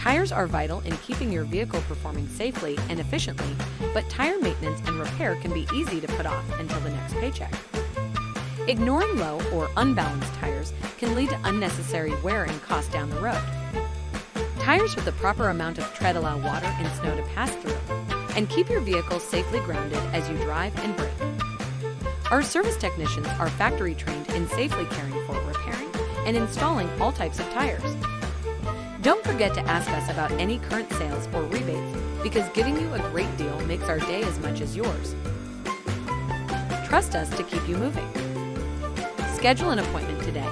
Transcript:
Tires are vital in keeping your vehicle performing safely and efficiently, but tire maintenance and repair can be easy to put off until the next paycheck. Ignoring low or unbalanced tires can lead to unnecessary wear and cost down the road. Tires with the proper amount of tread allow water and snow to pass through and keep your vehicle safely grounded as you drive and brake. Our service technicians are factory trained in safely caring for, repairing, and installing all types of tires. Don't forget to ask us about any current sales or rebates, because giving you a great deal makes our day as much as yours. Trust us to keep you moving. Schedule an appointment today.